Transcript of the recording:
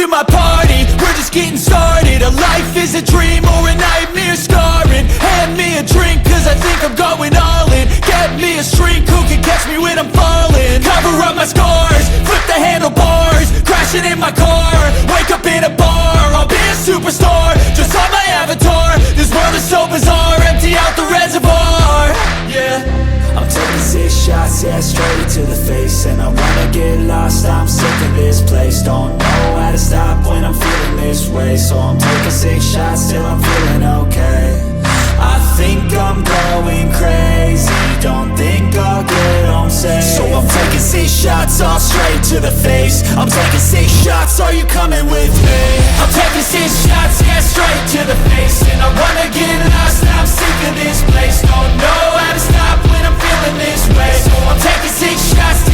to my party, we're just getting started. A life is a dream or a nightmare scarring. Hand me a drink cause I think I'm going all in. Get me a shrink who can catch me when I'm falling. Cover up my scars, flip the handlebars, crashing in my car, wake up in a bar. I'll be a superstar, just on my avatar. This world is so bizarre, empty out the reservoir. Yeah, I'm taking 6 shots, yeah, straight to the face. And I wanna get lost, I'm sick of this place. Don't know how to stop when I'm feeling this way. So I'm taking 6 shots till I'm feeling okay. I think I'm going crazy, don't think I'll get home safe. So I'm taking 6 shots, all straight to the face. I'm taking 6 shots, are you coming with me? I'm taking 6 shots, yeah, straight to the face. And I wanna get lost, I'm sick of this place. Don't know how to stop when I'm feeling this way. So I'm taking 6 shots